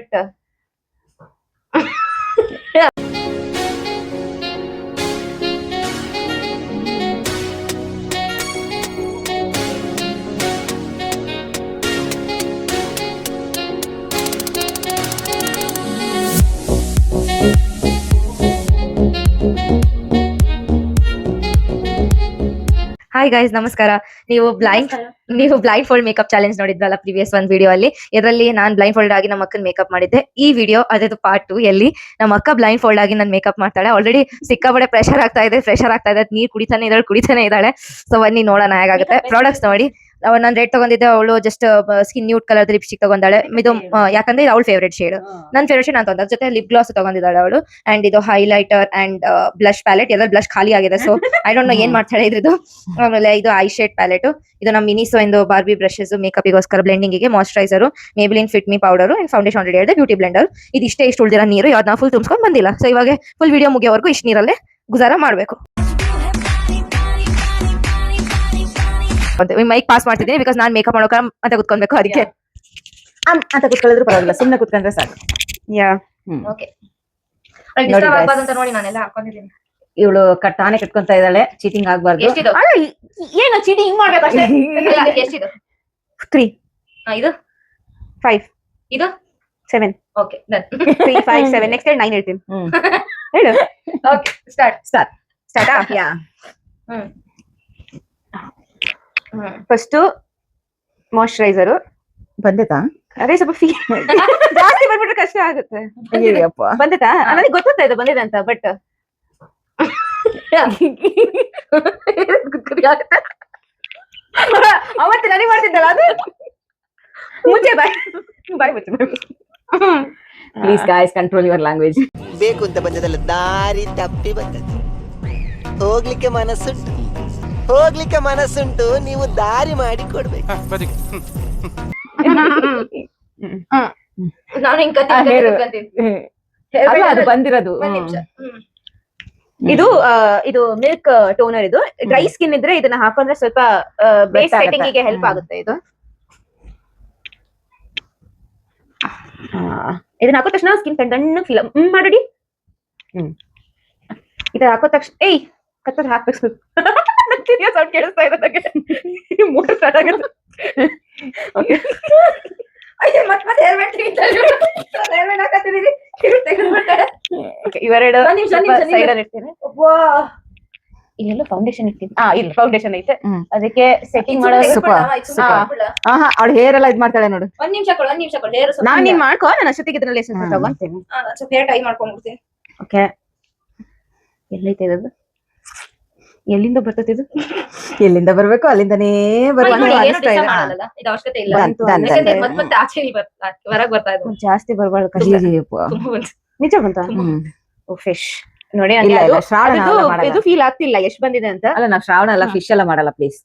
Hi guys, ನಮಸ್ಕಾರ. ನೀವು blind fold makeup challenge ನೋಡಿದ್ರಲ್ಲ ಪ್ರೀವಿಯಸ್ ಒಂದು ವಿಡಿಯೋ ಅಲ್ಲಿ. ಇದರಲ್ಲಿ ನಾನು ಬ್ಲೈಂಡ್ ಫೋಲ್ಡ್ ಆಗಿ ನಮ್ಮ ಅಕ್ಕನ ಮೇಕಪ್ ಮಾಡಿದ್ದೆ. ಈ ವಿಡಿಯೋ ಅದೇ ಪಾರ್ಟ್ 2 ಎಲ್ಲಿ ನಮ್ಮ ಅಕ್ಕ ಬ್ಲೈಂಡ್ ಫೋಲ್ಡ್ ಆಗಿ ನನ್ನ ಮೇಕಪ್ ಮಾಡ್ತಾಳೆ. ಆಲ್ರೆಡಿ ಸಿಕ್ಕಾಪಟ್ಟೆ ಪ್ರೆಷರ್ ಆಗ್ತಾ ಇದೆ, ನೀರ್ ಕುಡಿತಾನೆ ಇದ್ದಾಳೆ. ಸೊ ಬನ್ನಿ ನೋಡೋಣ ಹೇಗಾಗುತ್ತೆ. ಪ್ರಾಡಕ್ಟ್ಸ್ ನೋಡಿ, ನಾನು ರೆಡ್ ತಗೊಂಡಿದ್ದೆ, ಅವಳು just skin nude colour lipstick ತಗೊಂಡಾಳೆ. ಇದು ಯಾಕಂದ್ರೆ ಇದು ಅವಳ ಫೇವರೇಟ್ ಶೇಡ್. ನನ್ನ ಫೇವರೇಟ್ ಶೇಡ್ ನಾನು ತಗೊಂಡ ಜೊತೆ ಲಿಪ್ ಗ್ಲಾಸ್ ತಗೊಂಡಿದ್ದಾಳೆ ಅವಳು. ಅಂಡ್ ಇದು ಹೈಲೈಟರ್ ಅಂಡ್ ಬ್ಲಶ್ ಪ್ಯಾಲೆಟ್. ಎಲ್ಲ ಬ್ಲಶ್ ಖಾಲಿ ಆಗಿದೆ, ಸೊ ಐ ಡೋಂಟ್ ನೋ ಏನ್ ಮಾಡ್ತಾಳೆ ಇದ್ರದ್ದು. ಆಮೇಲೆ ಇದು ಐ ಶೇಡ್ ಪ್ಯಾಲೆಟ್. ಇದು ನಮ್ಮ ಮಿನಿಸೋ ಇಂದು ಬಾರ್ಬಿ ಬ್ರಷಸ್ ಮೇಕಪ್ಗೋಸ್ಕರ ಬ್ಲೆಂಡಿಂಗ್ ಗೆ. Moisturiser, Maybelline fit me powder and foundation already ಹೇಳಿದೆ. Beauty blender. ಇಷ್ಟು ಉಳಿದಿರೋ ನೀರು ಯಾವ್ದು ನಾವು ಫುಲ್ ತುಂಬಿಸ್ಕೊಂಡು ಬಂದಿಲ್ಲ. ಸೊ ಇವಾಗ ಫುಲ್ ವಿಡಿಯೋ ಮುಗಿಯೋವರೆಗೂ ಇಷ್ಟು ನೀರಲ್ಲೇ ಗುಜಾರ ಮಾಡ್ಬೇಕು. ಮೈಕ್ ಪಾಸ್ ಮಾಡ್ತಿದ್ದೀನಿ ಬಿಕಾಸ್ ನಾನ್ ಮೇಕಪ್ ಮಾಡೋಕ ಅಂತ ಕುತ್ಕೊಳ್ಬೇಕು. ಅದಕ್ಕೆ ಅಂತ ಕುತ್ಕೊಳ್ಳಿದ್ರು ಪರವಾಗಿಲ್ಲ, ಸುಮ್ಮನೆ ಕುತ್ಕೊಂಡ್ರೆ ಸಾಕು. ನೋಡಿ ನಾನೆಲ್ಲ ಹಾಕೊಂಡಿದ್ದೀನಿ. ಇವಳು ತಾನೇ ಕಟ್ಕೊಂತ ಇದ್ದಾಳೆ, ಚೀಟಿಂಗ್ ಆಗ್ಬಾರ್ದು. ಏನು ಚೀಟಿಂಗ್ ಹಿಂಗ್ ಮಾಡ್ಬೇಕು ಅಷ್ಟೇ. ಎಷ್ಟಿದು? 3. ಇದು 5. ಇದು 7. Okay done. 3 5 7 ನೆಕ್ಸ್ಟ್ 9 ಹೇಳ್ತೀನಿ. ಹೇಳು. Okay start. Yeah. First moisturiser ಬಂದಿತಾ? ಅದೇ ಸ್ವಲ್ಪ ಜಾಸ್ತಿ ಬಂದ್ಬಿಟ್ರೆ ಕಷ್ಟ ಆಗುತ್ತೆ. ಬಂದಿತಾ? ನನಗೆ ಗೊತ್ತಾಗ್ತಾ ಇದೆ ಬಂದಿದೆ ಅಂತ, ಬಟ್ ಅವತ್ತು ನನಗೆ ಮಾಡ್ತಿದ್ದಲ್ಲ ಅದು. ಮುಂಚೆ ಬಾಯ್ ಮುಚ್ಚೆ. Please guys, control your language. ಬೇಕು ಅಂತ ಬಂದದಲ್ಲ, ದಾರಿ ತಪ್ಪಿ ಬಂದದ್ದು. ಹೋಗ್ಲಿಕ್ಕೆ ಮನಸ್ಸುಂಟು, ನೀವು ದಾರಿ ಮಾಡಿ ಕೊಡ್ಬೇಕು. ಅದು ಬಂದಿರೋದು. ಇದು ಮಿಲ್ಕ್ ಟೋನರ್. ಇದು ಡ್ರೈ ಸ್ಕಿನ್ ಇದ್ರೆ ಇದನ್ನ ಹಾಕೊಂಡ್ರೆ ಸ್ವಲ್ಪ ಬೇಸ್ ಸೆಟ್ಟಿಂಗ್ ಗೆ ಹೆಲ್ಪ್ ಆಗುತ್ತೆ. ಇದು ಇದನ್ನ ಹಾಕೋ ತಕ್ಷಣ ಸ್ಕಿನ್ ತಣ್ಣಗೆ ಫೀಲ್ ಮಾಡಿ. ಇದನ್ನ ಹಾಕೋ ತಕ್ಷಣ ಕತ್ತರ್ ಹಾಕ್ಬೇಕು. ಸೌಂಡ್ ಕೇಳಿಸ್ತಾ ಇದೆ ನನಗೆ. ಮೋಟರ್ ಸ್ಟಾರ್ಟ್ ಆಗುತ್ತೆ. ಇವೆರಡು ಸೈಡಲ್ಲಿ ಇಡ್ತೀನಿ. ಇಲ್ಲೆಲ್ಲ ಫೌಂಡೇಶನ್ ಇರ್ತೀನಿ. ಇಲ್ಲ ಫೌಂಡೇಶನ್ ಐತೆ, ಅದಕ್ಕೆ ಸೆಟ್ಟಿಂಗ್ ಮಾಡೋ. ಅವಳು ಹೇರ್ ಎಲ್ಲ ಇದ್ ಮಾಡ್ತಾಳೆ ನೋಡು. ಒಂದ್ ನಿಮಿಷ ಕೊಡು. ನಾನ್ ನೀನ್ ಮಾಡ್ಕೋ, ನಾನು ಅಷ್ಟೊತ್ತಿಗೆ ಇದ್ರಲ್ಲಿ ತಗೊಂತೀನಿ. ಹೇರ್ ಟೈ ಮಾಡ್ಕೊಂಡ್ಬಿಡ್ತೀನಿ. ಓಕೆ. ಎಲ್ಲೈತೆ ಇದು? ಎಲ್ಲಿಂದ ಬರ್ತದೆ ಇದು? ಎಲ್ಲಿಂದ ಬರ್ಬೇಕು ಅಲ್ಲಿಂದಾನೇ ಜಾಸ್ತಿ ಬರ್ಬಾರ್ದು. ನಿಜ ಬಂತ ಫಿಶ್ ನೋಡಿ. ಇದು ಫೀಲ್ ಆಗ್ತಿಲ್ಲ ಎಷ್ಟು ಬಂದಿದೆ ಅಂತ. ಅಲ್ಲ, ನಾವು ಶ್ರಾವಣ ಎಲ್ಲ ಫಿಶ್ ಎಲ್ಲ ಮಾಡಲ್ಲ ಪ್ಲೀಸ್.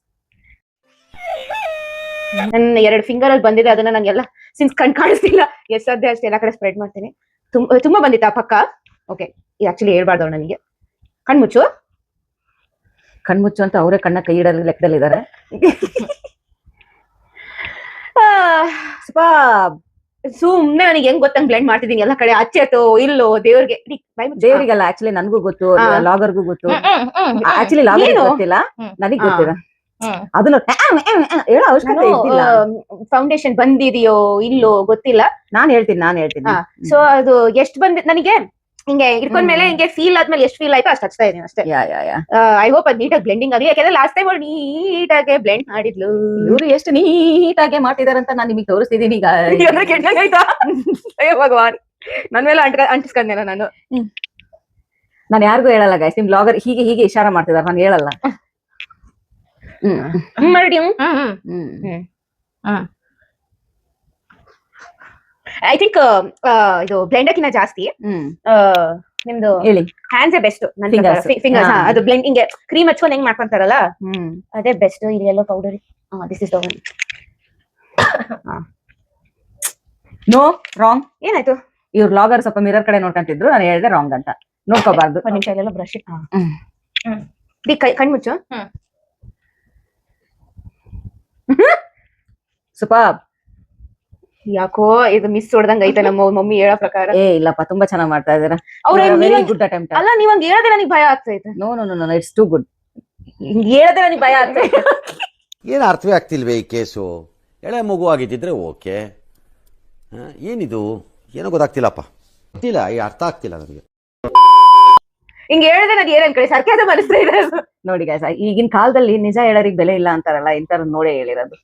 ನನ್ 2 ಫಿಂಗರ್ ಅಲ್ಲಿ ಬಂದಿದೆ, ಅದನ್ನ ನಂಗೆಲ್ಲ ಸಿನ್ಸ್ ಕಣ್ ಕಾಣಿಸ್ತಿಲ್ಲ, ಎಷ್ಟು ಸಾಧ್ಯ ಅಷ್ಟು ಎಲ್ಲಾ ಕಡೆ ಸ್ಪ್ರೆಡ್ ಮಾಡ್ತೀನಿ. ತುಂಬಾ ಬಂದಿತ್ತಾ ಪಕ್ಕ? ಓಕೆ, ಇದು ಆಕ್ಚುಲಿ ಹೇಳ್ಬಾರ್ದು ನನಗೆ. ಕಣ್ಮುಚ್ಚು ಅಂತ ಅವರೇ ಕಣ್ಣ ಕೈ ಇಡೋ ಲೆಕ್ಕದಲ್ಲಿದ್ದಾರೆ. ಸ್ವಲ್ಪ ಸುಮ್ನೆ ನನಗೆ ಹೆಂಗ್ ಗೊತ್ತಂಗ್ ಬ್ಲೆಂಡ್ ಮಾಡ್ತಿದೀನಿ ಎಲ್ಲ ಕಡೆ. ಅಚ್ಚೇತೋ ಇಲ್ಲೋ ದೇವ್ರಿಗೆಲ್ಲ ಆಕ್ಚುಲಿ ನನ್ಗೂ ಗೊತ್ತು, ಲಾಗರ್ಗೂ ಗೊತ್ತು. ಆಕ್ಚುಲಿ ಲಾಗರ್ ಗೊತ್ತಿಲ್ಲ, ನನಗ್ ಗೊತ್ತಿಲ್ಲ. ಅದನ್ನ ಹೇಳೋ ಅವಶ್ಯಕತೆ ಇದ್ದಿಲ್ಲ. ಫೌಂಡೇಶನ್ ಬಂದಿದೆಯೋ ಇಲ್ಲೋ ಗೊತ್ತಿಲ್ಲ, ನಾನ್ ಹೇಳ್ತೀನಿ. ಸೊ ಅದು ಎಷ್ಟು ಬಂದಿದ್ ನನಗೆ ಹಿಂಗೆ ಇಟ್ಕೊಂಡ್ಮೇಲೆ ಹಿಂಗೆ ಫೀಲ್ ಆದ್ಮೇಲೆ ಎಷ್ಟು ಫೀಲ್ ಆಯ್ತು ಅಷ್ಟು ಹಚ್ತಾ ಇದೀನಿ ಅಷ್ಟೇ. ಐ ಹೋಪ್ ಅದ್ ನೀಟಾಗಿ ಬ್ಲೆಂಡಿಂಗ್ ಆಗಲಿ. ಯಾಕಂದ್ರೆ ಲಾಸ್ಟ್ ಟೈಮ್ ಅವ್ರು ನೀಟಾಗಿ ಬ್ಲೆಂಡ್ ಮಾಡಿದ್ಲು. ಇವ್ರು ಎಷ್ಟು ನೀಟಾಗಿ ಮಾಡ್ತಿದಾರಂತ ನಾನು ನಿಮಗೆ ತೋರಿಸ್ತಿದೀನಿ ಈಗ. ಆಯ್ತಾ? ಅಯ್ಯೋ ಭಗವಾನ್, ನನ್ ಮೇಲೆ ಅಂಟಿಸ್ಕೊಂಡೆ ನಾನು ಯಾರಿಗೂ ಹೇಳಲ್ಲ ಗೈಸ್. ನಿಮ್ ಬ್ಲಾಗರ್ ಹೀಗೆ ಇಶಾರ ಮಾಡ್ತಿದಾರೆ, ನಾನು ಹೇಳಲ್ಲ. ಮಾಡಿ ಐ ಥಿಂಕ್ ಇದು ಬ್ಲೆಂಡರ್ಕಿನ್ನ ಜಾಸ್ತಿ ನಿಮ್ದು ಹ್ಯಾಂಡ್ಸ್ ಬೆಸ್ಟ್. ಫಿಂಗರ್ಸ್ ಅದು ಬ್ಲೆಂಡಿಂಗ್ ಕ್ರೀಮ್ ಹಚ್ಕೊಂಡು ಹೆಂಗ್ ಮಾಡ್ಕೊಂತಾರಲ್ಲ ಅದೇ ಬೆಸ್ಟ್. ಇಲ್ಲಿ ಎಲ್ಲೋ powder. This is the one. No wrong. ಏನಾಯ್ತು? ಇವ್ರು ಲಾಗರ್ ಸ್ವಲ್ಪ ಮಿರರ್ ಕಡೆ ನೋಡ್ಕೊಂತಿದ್ರು, ನಾನು ಹೇಳಿದೆ ರಾಂಗ್ ಅಂತ. ನೋಡ್ಕೋಬಾರ್ದು. ಒಂದ್ ನಿಮಿಷ ಎಲ್ಲ ಬ್ರಷ್ ಕಣ್ಮುಚ್ಚು. ಸ್ವಲ್ಪ ಯಾಕೋ ಇದು ಮಿಸ್ ಹೊಡ್ದಂಗ ಐತೆ ನಮ್ಮ ಮಮ್ಮಿ ಹೇಳೋ ಪ್ರಕಾರ. ಏ ಇಲ್ಲಪ್ಪ, ತುಂಬಾ ಚೆನ್ನಾಗಿ ಮಾಡ್ತಾ ಇದ್ದೀರಾ. Very good attempt. ಅಲ್ಲ ನೀವ್ ಹಂಗ ಹೇಳದೆ ನನಗೆ ಭಯ ಆಗ್ತೈತೆ. No no no, it's too good. ಹಿಂಗ್ ಹೇಳದೆ ನನಗೆ ಭಯ ಆಗ್ತೈತೆ. ಏನು ಅರ್ಥವೇ ಆಗ್ತಿಲ್ವೇ ಈ ಕೇಸು? ಎಳೆ ಮಗು ಆಗಿದ್ದಿದ್ರೆ ಓಕೆ, ಏನಿದು ಏನೋ ಗೊತ್ತಾಗ್ತಿಲ್ಲಪ್ಪ, ಗೊತ್ತಿಲ್ಲ, ಈ ಅರ್ಥ ಆಗ್ತಿಲ್ಲ ನನಗೆ. ಹಿಂಗ್ ಹೇಳಿದ್ರೆ ನನಗೆ ಏನ್ ಅನ್ಕೊಳ್ಳಿ, ಸರ್ಕಾರದ ಮನಸ್ಸು ಇದೆ. ನೋಡಿ ಗಾಯ್ಸ್, ಈಗಿನ ಕಾಲದಲ್ಲಿ ನಿಜ ಹೇಳೋರಿಗೆ ಬೆಲೆ ಇಲ್ಲ ಅಂತಾರಲ್ಲ, ಇಂಥವ್ರನ್ನ ನೋಡೇ ಹೇಳಿರೋದು.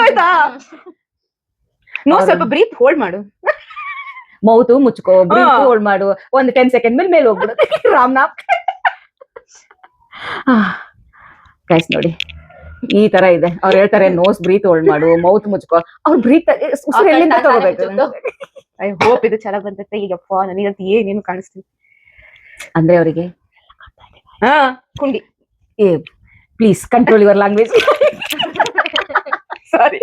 ಆಯ್ತಾ? ನೋ, ಸ್ವಲ್ಪ ಬ್ರೀತ್ ಹೋಲ್ಡ್ ಮಾಡು. ಮೌತು ಮುಚ್ಕೋ, ಬ್ರೀತ್ ಹೋಲ್ಡ್ ಮಾಡು. ಒಂದು 10 ಸೆಕೆಂಡ್ ಮೇಲೆ ಹೋಗ್ಬಿಡು. ರಾಮನಾಥ್ ಗೈಸ್ ನೋಡಿ, ಈ ತರ ಇದೆ. ಅವ್ರು ಹೇಳ್ತಾರೆ ನೋಸ್ ಬ್ರೀತ್ ಹೋಲ್ಡ್ ಮಾಡು, ಮೌತ್ ಮುಚ್ಕೋ. ಅವ್ರು ಬ್ರೀತ್ ಎಲ್ಲಿಂದ ತಗೋಬೇಕು? ಐ ಹೋಪ್ ಇದು ಚೆನ್ನಾಗ್ ಬಂತೈತೆ. ಈಗಪ್ಪ ನನಗಂತ ಏನೇನು ಕಾಣಿಸ್ತೀನಿ ಅಂದ್ರೆ ಅವರಿಗೆ ಕುಂಡಿ. ಏ ಪ್ಲೀಸ್ ಕಂಟ್ರೋಲ್ ಯುವರ್ ಲ್ಯಾಂಗ್ವೇಜ್. ಸಾರಿ.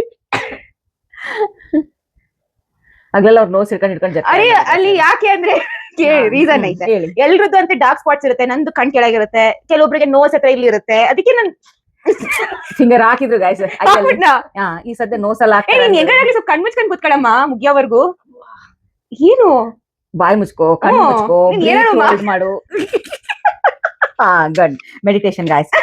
ಆಗ್ಲೆಲ್ಲ ಅವ್ರು ನೋಸ್ ಹಿಡ್ಕೊಂಡು ಅರೆ ಅಲ್ಲಿ ಯಾಕೆ ಅಂದ್ರೆ ರೀಸನ್ ಐತೆ. ಹೇಳಿ. ಎಲ್ರದ್ದು ಅಂತ ಡಾರ್ಕ್ ಸ್ಪಾಟ್ಸ್ ಇರುತ್ತೆ, ನಂದು ಕಣ್ ಕೆಳಗಿರುತ್ತೆ, ಕೆಲವೊಬ್ರಿಗೆ ನೋಸ್ ಹತ್ರ ಇಲ್ಲಿ ಇರುತ್ತೆ. ಅದಕ್ಕೆ ನನ್ ಫಿಂಗರ್ ಹಾಕಿದ್ರು ಗಾಯ್ಸ್. ಈ ಸದ್ಯ ನೋಸ್ ಎಲ್ಲ ನೀನ್ ಹೆಂಗಾಗಿ ಸ್ವಲ್ಪ ಕಣ್ ಮುಚ್ಕೊಂಡ್ ಕೂತ್ಕೊಳ್ಳಮ್ಮ ಮುಗಿಯೋವರ್ಗು. ಏನು ಬಾಯಿ ಮುಚ್ಕೋ, ಕಣ್ಣು ಮುಚ್ಕೋ, ನೀನ್ ಏನಾದ್ರು hold ಮಾಡು. Good meditation guys.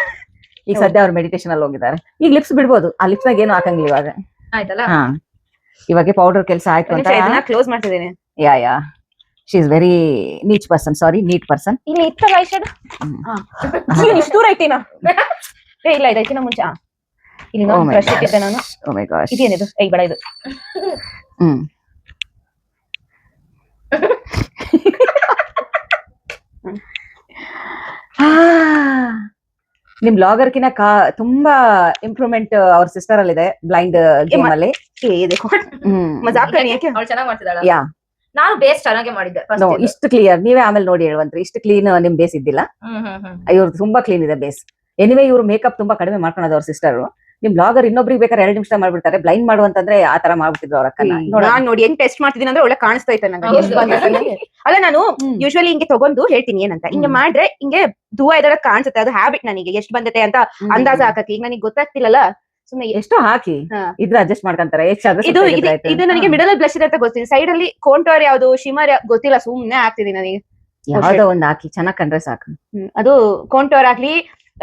ಈಗ ಸದ್ಯ ಅವ್ರು ಮೆಡಿಟೇಷನ್ ಅಲ್ಲಿ ಹೋಗಿದ್ದಾರೆ. ಈಗ ಲಿಪ್ಸ್ ಬಿಡ್ಬೋದು, ಆ ಲಿಪ್ಸ್ ನಾಗ ಏನು ಹಾಕಂಗಿಲ್ಲ ಇವಾಗ. ಆಯ್ತಲ್ಲ? ಇವಾಗ ಪೌಡರ್ ಕೆಲಸ ಆಯ್ತು ಅಂತ ಕ್ಲೋಸ್ ಮಾಡ್ತಿದ್ದೇನೆ. ಯಾ ಶಿ ಇಸ್ ವೆರಿ ನೀಚ್ ಪರ್ಸನ್, ಸಾರಿ ನೀಟ್ ಪರ್ಸನ್. ಇಲ್ಲಿ ಇತ್ತಲ್ಲ ಐಷಾಡೋ ಇಷ್ಟು ದೂರ ಐತಿನಾ? ಇಲ್ಲ ಇದೈತಿನ ಮುಂಚೆ ಇಲ್ಲಿ ಬ್ರಷ್ ಇಟ್ಟಿದ್ದೆ ನಾನು. ಓ ಮೈ ಗಾಶ್, ಇದೇನಿದು? ಬೇಡ ಇದು. ನಿಮ್ ಬ್ಲಾಗರ್ ಕಿನ ತುಂಬಾ ಇಂಪ್ರೂವ್ಮೆಂಟ್ ಅವ್ರ ಸಿಸ್ಟರ್ ಅಲ್ಲಿ ಇದೆ, ಬ್ಲೈಂಡ್ ಗೇಮ್ ಅಲ್ಲಿ. ಮಜಾಕ್ ಯಾಕೆ? ಅವಳು ಚೆನ್ನಾಗಿ ಮಾಡ್ತಿದ್ದಾಳ. ಯಾ, ನಾನು ಬೇಸ್ ಚೆನ್ನಾಗಿ ಮಾಡಿದ್ದೆ. ಇಷ್ಟು ಕ್ಲಿಯರ್ ನೀವೇ ಆಮೇಲೆ ನೋಡಿ ಹೇಳುವಂತ್ರಿ. ಇಷ್ಟು ಕ್ಲೀನ್ ನಿಮ್ ಬೇಸ್ ಇದ್ದಿಲ್ಲ. ಇವ್ರದ್ದು ತುಂಬಾ ಕ್ಲೀನ್ ಇದೆ ಬೇಸ್. ಎನಿವೇ ಇವ್ರು ಮೇಕಪ್ ತುಂಬಾ ಕಡಿಮೆ ಮಾಡ್ಕೊಳೋದು ಅವ್ರ ಸಿಸ್ಟರ್. ನಿಮ್ ಬ್ಲಾಗರ್ ಇನ್ನೊಬ್ರಿಗೆ ಬೇಕಾದ್ರೆ 2 ನಿಮಿಷ ಮಾಡ್ಬಿಡ್ತಾರೆ. ಬ್ಲೈಂಡ್ ಮಾಡುವಂತಂದ್ರೆ ಆ ತರ ಮಾಡ್ಬಿಟ್ಟಿದ್ರು ಅವ್ರ ಅಕ್ಕನ. ನಾನ್ ನೋಡಿ ಹೆಂಗ್ ಟೆಸ್ಟ್ ಮಾಡ್ತಿದ್ದೀನಿ ಅಂದ್ರೆ ಒಳ್ಳೆ ಕಾಣಿಸ್ತಾ ಇತ್ತು ನಂಗೆ. ಅಲ್ಲ ನಾನು ಯೂಶುವಲಿ ಹಿಂಗೆ ತಗೊಂಡು ಹೇಳ್ತೀನಿ ಏನಂತ, ಹಿಂಗೆ ಮಾಡ್ರೆ ಹಿಂಗೆ ಧೂವ ಇದರ ಕಾಣಿಸುತ್ತೆ. ಅದು ಹ್ಯಾಬಿಟ್ ನನಗೆ. ಎಷ್ಟು ಬಂದತೆ ಅಂತ ಅಂದಾಜ್ ಹಾಕಕ್ಕೆ ಈಗ ನನಗೆ ಗೊತ್ತಾಗ್ತಿಲ್ಲಲ್ಲ, ಸುಮ್ಮನೆ ಎಷ್ಟೋ ಹಾಕಿ ಇದ್ರ ಅಡ್ಜಸ್ಟ್ ಮಾಡ್ಕೊಂತಾರೆ. ಇದು ನನಗೆ ಮಿಡಲ್ ಅಲ್ಲಿ ಬ್ಲಶ್ ಇದೆ ಅಂತ ಗೊತ್ತಿಲ್ಲ, ಸೈಡ್ ಅಲ್ಲಿ ಕೋಂಟೋರ್ ಯಾವ್ದು ಶಿಮರ್ ಗೊತ್ತಿಲ್ಲ, ಸುಮ್ನೆ ಹಾಕ್ತಿದ್ದೀನಿ ನನಗೆ. ಯಾವ್ದೋ ಒಂದ್ ಹಾಕಿ ಚೆನ್ನಾಗ್ ಕಂಡ್ರೆ ಸಾಕು. ಅದು ಕೋಂಟೋರ್ ಆಗ್ಲಿ.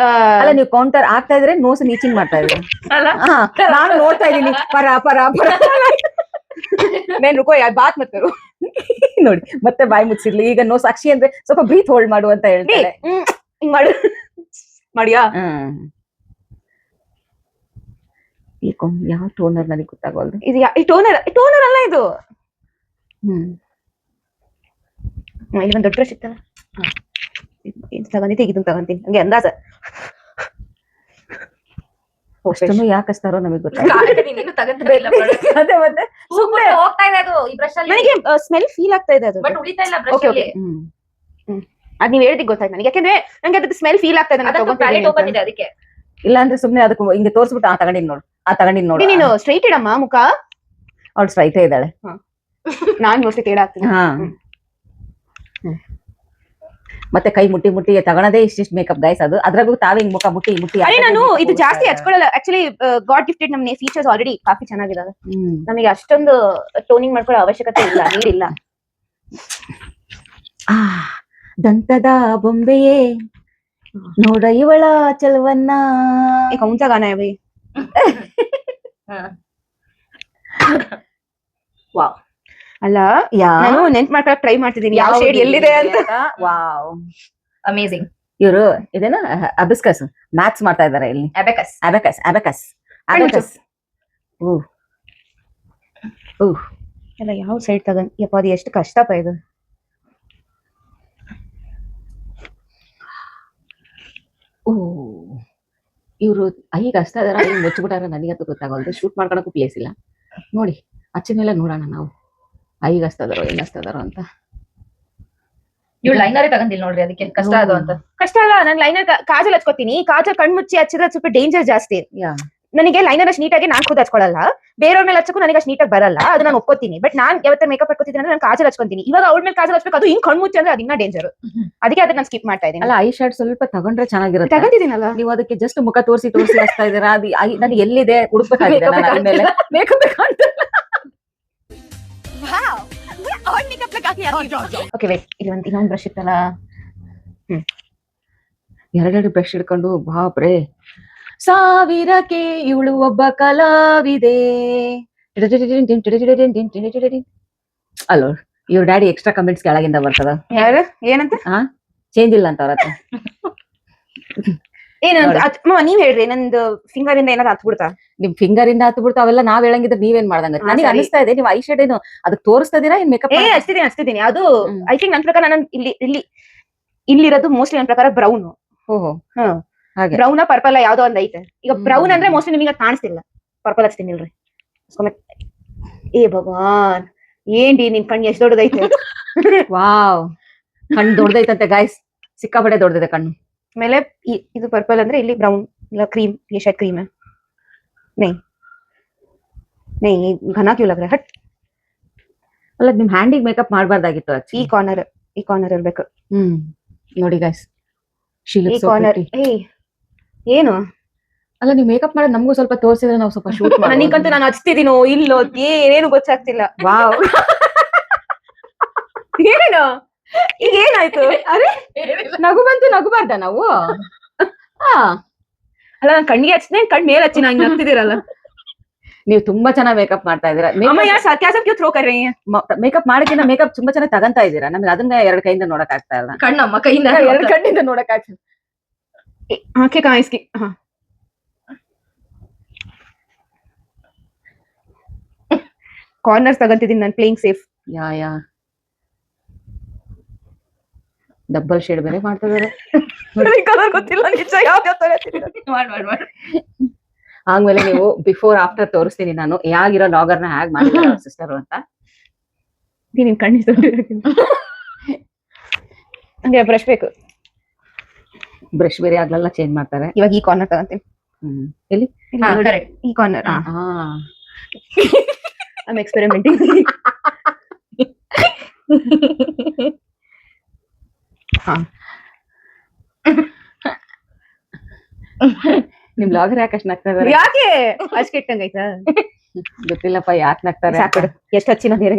ಅಲ್ಲ ನೀವು ಕೌಂಟರ್ ಆಗ್ತಾ ಇದ್ರೆ ನೋಸ್ ನೀಚಿಂಗ್ ಮಾಡ್ತಾ ಇದ್ರಿ. ನಾನು ನೋಡ್ತಾ ಇದೀನಿ ಪರ ಪರ ಪರ. ಮೇನ್ ರುಕೋ ಯಾರು ಬಾತ್ ಮತ್ತೆ ನೋಡಿ ಮತ್ತೆ ಬಾಯಿ ಮುಚ್ಚಿರ್ಲಿ. ಈಗ ನೋ ಸಾಕ್ಷಿ ಅಂದ್ರೆ ಸ್ವಲ್ಪ ಬ್ರೀತ್ ಹೋಲ್ಡ್ ಮಾಡು ಅಂತ ಹೇಳ್ತಾರೆ. ಹಿಂಗ್ ಮಾಡು ಮಾಡಿಯಾ? ಯಾವ ಟೋನರ್ ನನಗೆ ಗೊತ್ತಾಗೋದು. ಇದು ಟೋನರ್ ಅಲ್ಲ ಇದು. ಇಲ್ಲಿ ಒಂದು ದೊಡ್ಡ ಬ್ರಷ್ ಇತ್ತಲ್ಲ, ತಗೊಂಡಿದ್ದೆ, ಇದನ್ನ ತಗೊಂತೀನಿ ಹಂಗೆ ಅಂದಾಜ. ಅಷ್ಟನ್ನು ಯಾಕೆ ಹಚ್ತಾರೋ ನಮಗೆ ಗೊತ್ತಿಲ್ಲ. ಅದೇ ಮತ್ತೆ ಹೋಗ್ತಾ ಇದೆ ಅದು ಈ ಬ್ರಷ್ ಅಲ್ಲಿ. ನನಗೆ ಸ್ಮೆಲ್ ಫೀಲ್ ಆಗ್ತಾ ಇದೆ ಅದು, ಬಟ್ ಉಳಿತಾ ಇಲ್ಲ ಬ್ರಷ್ ಅಲ್ಲಿ. ಅದ್ ನೀವ್ ಹೇಳಿದ್ ಗೊತ್ತಾಯ್ತು ನನಗೆ, ಯಾಕಂದ್ರೆ ನಂಗೆ ಅದ್ರ ಸ್ಮೆಲ್ ಫೀಲ್ ಆಗ್ತಾ ಇದೆ. ಅದಕ್ಕೆ ಇಲ್ಲ ಅಂದ್ರೆ ಸುಮ್ನೆ ಅದಕ್ಕೆ ಹಿಂಗೆ ತೋರ್ಸ್ಬಿಟ್ಟು ತಗೊಂಡಿದ್ ನೋಡು. ನೀನು ಸ್ಟ್ರೈಟ್ ಇಡಮ್ಮ ಮುಖ. ಅವ್ಳು ಸ್ಟ್ರೈಟೇ ಇದ್ದಾಳೆ. ನಾನ್ ಮೋಸ್ಟ್ಲಿ ತೇಡ ಆಗ್ತೀನಿ. ಮತ್ತೆ ಕೈ ಮುಟ್ಟಿ ಮುಟ್ಟಿ ತಗೊಳದೇ ಇಷ್ಟಿಷ್ಟು ಮೇಕಪ್ ಗೈಸ್. ಅದು ಅದ್ರಾಗೂ ತಾವೇ ಹಿಂಗ್ ಮುಖ ಮುಟ್ಟಿ ಮುಟ್ಟಿ. ನಾನು ಇದು ಜಾಸ್ತಿ ಹಚ್ಕೊಳ್ಳಲ್ಲ ಆಕ್ಚುಲಿ. ಗಾಡ್ ಗಿಫ್ಟೆಡ್ ನಮ್ ಫೀಚರ್ಸ್ ಆಲ್ರೆಡಿ ಕಾಫಿ ಚೆನ್ನಾಗಿದಾವೆ. ನಮಗೆ ಅಷ್ಟೊಂದು ಟೋನಿಂಗ್ ಮಾಡ್ಕೊಳ್ಳೋ ಅವಶ್ಯಕತೆ ಇಲ್ಲ, ನೀಡಿಲ್ಲ. ದಂತದ ಬೊಂಬೆಯೇ ನೋಡ ಇವಳ ಚಲವನ್ನ. ಕೌಂಸ ಗಾನ ಭೈ. ವಾವ್. ಅಲ್ಲ ನಾನು ನೆನ್ಪ್ ಮಾಡ್ಕೊಳಕ್ ಟ್ರೈ ಮಾಡ್ತಿದ್ದೀನಿ ಯಾವ ಶೇಡ್ ಎಲ್ಲಿದೆ ಅಂತ. Wow, amazing. ಇವರು ಇದೇನ ಅಬಿಸ್ಕಸ್ ಮ್ಯಾಥ್ಸ್ ಮಾಡ್ತಾ ಇದಾರೆ ಇಲ್ಲಿ. ಅಬೆಕಸ್. ಅಬೆಕಸ್ ಅಬೆಕಸ್ ಅಬೆಕಸ್. ಎಲ್ಲ ಯಾವ ಸೈಡ್ ತಗೊಂಡ್ ಯಪ್ಪ, ಅದು ಎಷ್ಟು ಕಷ್ಟಪ ಇದು. ಇವ್ರು ಈಗ ಹಚ್ತಾ ಇದಾರ, ಮುಚ್ಚಿಬಿಟ್ಟಾರ. ನನಗಂತೂ ಗೊತ್ತಾಗಲ್ದು. ಶೂಟ್ ಮಾಡ್ಕೊಳಕ್ಕೂ ಪ್ಲೇಸ್ ಇಲ್ಲ. ನೋಡಿ ಹಚ್ಚಿದ ಮೇಲೆ ನೋಡೋಣ ನಾವು ಈಗ ಹಚ್ತದಾರೋ ಏನ್ ಹಚ್ತದಾರೋ ಅಂತ. ಇವ್ಳು ಲೈನರೇ ತಗೊಂಡಿಲ್ಲ ನೋಡ್ರಿ, ಅದಕ್ಕೆ ಕಷ್ಟ ಅದು ಅಂತ. ಕಷ್ಟ ಅಲ್ಲ, ನಾನು ಲೈನರ್ ಕಾಜಲ್ ಹಚ್ಕೋತೀನಿ. ಕಾಜಲ್ ಕಣ್ ಮುಚ್ಚಿ ಹಚ್ಚಿದ್ರೆ ಸ್ವಲ್ಪ ಡೇಂಜರ್ ಜಾಸ್ತಿ. ನನಗೆ ಲೈನರ್ ಅಷ್ಟು ನೀಟಾಗಿ ನಾನ್ ಖುದ್ ಹಚ್ಕೊಳ್ಳಲ್ಲ. ಬೇರೆಯವ್ರ ಮೇಲೆ ಹಚ್ಚಕ್ಕೂ ನನಗೆ ಅಷ್ಟು ನೀಟಾಗಿ ಬರಲ್ಲ, ಅದು ನಾನು ಒಪ್ಕೋತೀನಿ. ಬಟ್ ನಾನ್ ಯಾವತ್ತ ಮೇಕಪ್ ಹಾಕೋತೀನಿ ಅಂದ್ರೆ ನಾನು ಕಾಜಲ್ ಹಚ್ಕೊಂತೀನಿ. ಇವಾಗ ಅವ್ರ ಮೇಲೆ ಕಾಜಲ್ ಹಚ್ಬೇಕು, ಅದು ಹಿಂಗ್ ಕಣ್ ಮುಚ್ಚಿ ಅಂದ್ರೆ ಅದಿನ್ನ ಡೇಂಜರ್. ಅದಕ್ಕೆ ಅದನ್ನ ನಾನು ಸ್ಕಿಪ್ ಮಾಡ್ತಾ ಇದ್ದೀನಿ. ಅಲ್ಲ ಐ ಶಾಡ್ ಸ್ವಲ್ಪ ತಗೊಂಡ್ರೆ ಚೆನ್ನಾಗಿರುತ್ತೆ. ತಗೊಂಡಿದ್ದೀನಲ್ಲ. ನೀವು ಅದಕ್ಕೆ ಜಸ್ಟ್ ಮುಖ ತೋರಿಸಿ ಹಚ್ತಾ ಇದೀರಾ. ಅದು ನನಗೆ ಎಲ್ಲಿದೆ ಹುಡುಕ್ಬೇಕಾಗಿದೆ. ಓಕೆ ವೇಟ್, ಇಲ್ಲಿ ಇನ್ನೊಂದು ಬ್ರಷ್ ಇತ್ತಲ್ಲ. ಎರಡೆರಡು ಬ್ರಷ್ ಹಿಡ್ಕೊಂಡು ಬಾಬ್ರೆ ಸಾವಿರಕ್ಕೆ ಇವಳು ಒಬ್ಬ ಕಲಾವಿದೆ. ಅಲ್ಲೋ ಇವ್ರ ಡ್ಯಾಡಿ ಎಕ್ಸ್ಟ್ರಾ ಕಮೆಂಟ್ಸ್ ಕೆಳಗಿಂದ ಬರ್ತದ. ಯಾರು ಏನಂತ ಚೇಂಜ್ ಇಲ್ಲ ಅಂತ ಅವ್ರ ಹತ್ರ. ನೀವ್ ಹೇಳ್ರಿ, ನಂದು ಫಿಂಗರ್ ಇಂದ ಏನಾದ್ರು ಹತ್ಬಿಡ್ತಾ? ನಿಮ್ ಫಿಂಗರ್ ಇಂದ ಹತ್ತು ಬಿಡ್ತು ಅವೆಲ್ಲ ನಾವ್ ಹೇಳಂಗಿದ್ರೆ ನೀವೇನ್ ಮಾಡ್ದಂಗ. ನನಗೆ ಅನಿಸ್ತಾ ಇದೆ ನೀವು ಐ ಶೇಡ್ ಏನು ಅದಕ್ಕೆ ತೋರಿಸ್ತಾ ಇದೀರಾ ಏನ್ ಮೇಕಪ್? ಹಚ್ತಿದೀನಿ. ಅದು ಐ ಥಿಂಕ್ ನನ್ನ ಪ್ರಕಾರ ನಾನು ಇಲ್ಲಿರೋದು ಮೋಸ್ಟ್ಲಿ ನನ್ನ ಪ್ರಕಾರ ಬ್ರೌನ್. ಓಹೋ ಹಾಗೆ ಬ್ರೌನ್ ಪರ್ಪಲ್ ಯಾವ್ದೋ ಒಂದ್ ಐತೆ. ಈಗ ಬ್ರೌನ್ ಅಂದ್ರೆ ಮೋಸ್ಟ್ಲಿ ನಿಮಗೆ ಕಾಣಿಸ್ತಿಲ್ಲ. ಪರ್ಪಲ್ ಹಚ್ತೀನಿ ಇಲ್ರಿ. ಏ ಭಗವಾನ್, ಏನ್ರಿ ನಿನ್ ಕಣ್ಣು ಎಷ್ಟ್ ದೊಡ್ಡದೈತೆ. ವಾವ್, ಕಣ್ಣು ದೊಡ್ಡದೈತಂತೆ ಗಾಯ್ಸ್, ಸಿಕ್ಕಾಪಟ್ಟೆ ದೊಡ್ಡದಿದೆ ಕಣ್ಣು. ಆಮೇಲೆ ಇದು ಪರ್ಪಲ್ ಅಂದ್ರೆ ಇಲ್ಲಿ ಬ್ರೌನ್ ಇಲ್ಲ ಕ್ರೀಮ್, ये शायद क्रीम है. नहीं घना क्यों लग रहा है? हट. ಅಲ್ಲ ನಿಮ್ ಹ್ಯಾಂಡಿಗೆ ಮೇಕಪ್ ಮಾಡಬಾರ್ದಾಗಿತ್ತು. ಈ ಕಾರ್ನರ್ ಇರ್ಬೇಕು. ನೋಡಿ ಗಾಯ್ಸ್, ಈ ಕಾರ್ನರ್. ಏನು ಅಲ್ಲ ನೀವು ಮೇಕಪ್ ಮಾಡೋದು ನಮಗೂ ಸ್ವಲ್ಪ ತೋರಿಸಿದ್ರೆ ನಾವು ಸ್ವಲ್ಪ ಶೂಟ್ ಮಾಡಿ. ನನಗಂತೂ ನಾನು ಹಚ್ತಿದ್ದೀನೋ ಇಲ್ಲೋ ಏನೇನು ಗೊತ್ತಾಗ್ತಿಲ್ಲ. ವಾವ್, ಏನು ಈಗ ಏನಾಯ್ತು? ಅರೆ ನಗು ಬಂತು, ನಗುಬಾರ್ದ ನಾವು? ಅಲ್ಲ ನಾನು ಕಣ್ಣಿಗೆ ಹಚ್ಚಿದೆ, ಕಣ್ ಮೇಲೆ ಹಚ್ಚಿ ನಂಗೆ ನಗ್ತಿದ್ದೀರಲ್ಲ. ನೀವು ತುಂಬಾ ಚೆನ್ನಾಗಿ ಮೇಕಪ್ ಮಾಡ್ತಾ ಇದೀರಾ. ಮೇಕಪ್ ಮಾಡಿಕಿನ ಮೇಕಪ್ ತುಂಬಾ ಚೆನ್ನಾಗಿ ತಗಂತಾ ಇದೀರಾ. ನಮ್ಗೆ ಅದನ್ನ ಎರಡು ಕೈಯಿಂದ ನೋಡಕ್ ಆಗ್ತಾ ಇಲ್ಲ. ಕಣ್ಣಮ್ಮ ಕೈಯಿಂದ ಎರಡು ಕಣ್ಣಿಂದ ನೋಡಕ್ ಆಗ್ತಿಲ್ಲ. ಆಕೆ ಕಾಯಿಸ್ಕಿ. ಕಾರ್ನರ್ಸ್ ತಗಂತಿದ್ದೀನಿ ನಾನು, ಪ್ಲೇಯಿಂಗ್ ಸೇಫ್. ಯಾ ಡಬಲ್ ಶೇಡ್ ಬೇರೆ ಮಾಡ್ತಾ ಇದಾರೆ. ಕಲರ್ ಗೊತ್ತಿಲ್ಲ ನಿಜ, ಯಾವ್ದು ಮಾಡಿ ಆಮೇಲೆ ನೀವು ಬಿಫೋರ್ ಆಫ್ಟರ್ ತೋರಿಸ್ತೀನಿ ನಾನು ಯಾಗಿರೋ ಲಾಗರ್ ನ ಹ್ಯಾಗ್ ಮಾಡಿದ್ದಾರೆ ಸಿಸ್ಟರ್ ಅಂತ. ನೀನ್ ಕಣ್ಣಿಸ್ ಹಂಗೆ ಬ್ರಷ್ ಬೇಕು. ಬ್ರಷ್ ಬೇರೆ ಆಗ್ಲೆಲ್ಲ ಚೇಂಜ್ ಮಾಡ್ತಾರೆ. ಇವಾಗ ಈ ಕಾರ್ನರ್ ತಗಂತೀನಿ. ಎಲ್ಲಿ? ಈ ಕಾರ್ನರ್. I am experimenting. ನಿಮ್ ಲಾಗರ್ ಯಾಕೆ ಅಷ್ಟ್ ನಗ್ತಾ ಇದಾರೆ? ಯಾಕೆ ಅಷ್ಟ್ ಕೆಟ್ಟಂಗೈತಾ ಗೊತ್ತಿಲ್ಲಪ್ಪ ಯಾಕೆ ನಗ್ತಾರೆ. ಸಾಕು, ಎಷ್ಟು ಹಚ್ಚಿನ ಬೇರೆ.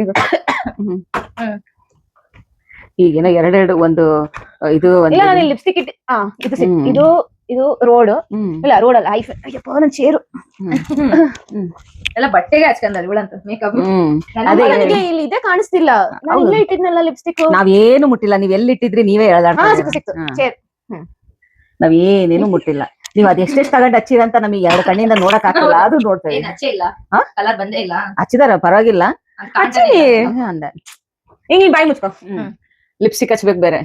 ಈಗೇನೋ ಎರಡೆರಡು ಒಂದು ಇದು ಇಲ್ಲ, ನಾನು ಲಿಪ್ಸ್ಟಿಕ್ ಇದು ಇದು ರೋಡ್ ಇಲ್ಲ, ರೋಡ್ ಅಲ್ಲ, ಐಫೋನ್. ಅಯ್ಯಪ್ಪ ನನ್ ಚೇರು ಎಲ್ಲ ಬಟ್ಟೆಗೆ ಹಚ್ಕೊಂಡಲ್ಲ ಇವಳಂತ ಮೇಕಪ್. ನನಗೆ ಇಲ್ಲಿ ಇದೇ ಕಾಣಿಸ್ತಿಲ್ಲ. ನಾನು ಇಲ್ಲೇ ಇಟ್ಟಿದ್ನಲ್ಲ ಲಿಪ್ಸ್ಟಿಕ್. ನಾವೇನು ಮುಟ್ಟಿಲ್ಲ. ನೀವ್ ಎಲ್ಲಿ ಇಟ್ಟಿದ್ರಿ ನೀವೇ ಸಿಕ್ತು ಚೇರ್. ನಾವೇನೇನು ಮುಟ್ಟಿಲ್ಲ. ನೀವ್ ಅದ್ ಎಷ್ಟೆಷ್ಟು ತಗೊಂಡ್ ಹಚ್ಚಿರಂತ ನಮಗೆ ಎರಡು ಕಣ್ಣಿಂದ ನೋಡಕ್ ಆಗ್ತಿಲ್ಲ. ಅದು ನೋಡ್ತಾ ಏನ್ ಹಚ್ಚೇ ಇಲ್ಲ, ಕಲರ್ ಬಂದೇ ಇಲ್ಲ. ಹಚ್ಚಿದಾರ ಪರವಾಗಿಲ್ಲ. ಅಂದ ಹಿಂಗ್ ನೀನ್ ಬಾಯಿ ಮುಚ್ಕೋ. ಲಿಪ್ಸ್ಟಿಕ್ ಹಚ್ಬೇಕು ಬೇರೆ.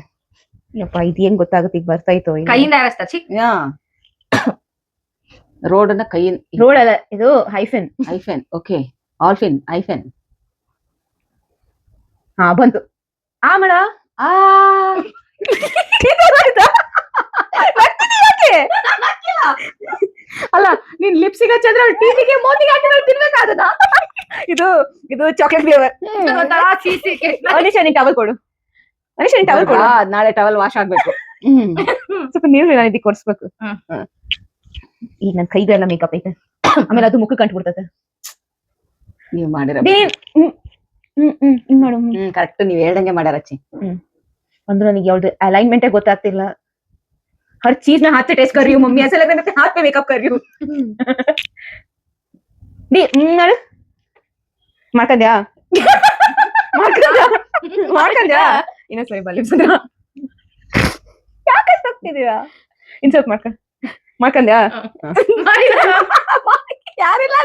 ಯಪ್ಪ ಇದು ಏನ್ ಗೊತ್ತಾಗುತ್ತೆ ಈಗ ಬರ್ತಾಯ್ತು. ಕೈಯಿಂದ ಯಾರಸ್ತ ರೋಡ್ ಅನ್ನ ಕೈ ರೋಡ್ ಅಲ್ಲ, ಇದು ಹೈಫೆನ್. ಐಫೆನ್. ಓಕೆ, ಆಲ್ಫಿನ್ ಐಫೆನ್. ಬಂತು. ಮೇಡ ಅಲ್ಲ ನೀನ್ ಲಿಪ್ಸಿಗೆ ಹಚ್ಚಿದ್ರೆ ಟಿವಿಗೆ ಮೋತಿಗೆ ಹಾಕಿದ್ರೆ ತಿನ್ಬೇಕಾದನ. ಇದು ಇದು ಚಾಕ್ಲೇಟ್ ಫ್ಲೇವರ್. ಅನಿಶಾ ನೀನ್ ಟವಲ್ ಕೊಡು. ಅನಿಶಾ ನೀನ್ ಟವಲ್ ಕೊಡು. ನಾಳೆ ಟವಲ್ ವಾಶ್ ಆಗ್ಬೇಕು. ಸ್ವಲ್ಪ ನೀರು ನಾನು ಇದಕ್ಕೆ ಕೊಡ್ಸ್ಬೇಕು. ಈಗ ನನ್ ಕೈಗೆಲ್ಲ ಮೇಕಪ್ ಐತೆ, ಆಮೇಲೆ ಅದು ಮುಖ ಕಂಡು ಬಿಡ್ತದೆ. ನೀವ್ ಮಾಡಿರ ಮಾಡು. ಕರೆಕ್ಟ್ ನೀವ್ ಹೇಳ್ದಂಗೆ ಮಾಡ್ಯಾರ ಅಚ್ಚಿ. ಅಂದ್ರೆ ನನಗೆ ಯಾವ್ದು ಅಲೈನ್ಮೆಂಟೇ ಗೊತ್ತಾಗ್ತಿಲ್ಲ. हर चीज में हाथ से टेस्ट कर रही हूँ मम्मी, ऐसा लग रहा है मैं हाथ पे मेकअप कर रही हूँ. ಮಾಡ್ಕೊಂಡ್ಯಾ ಇನ್ನೊಂದ್ಸರಿ ಬಲ್ಲಿ ಯಾಕೆ ಹೋಗ್ತಿದ್ದೀರಾ? ಇನ್ಸರ್ಟ್ ಮಾಡ್ಕೊಂಡ್ಯಾ ಯಾರಿಲ್ಲ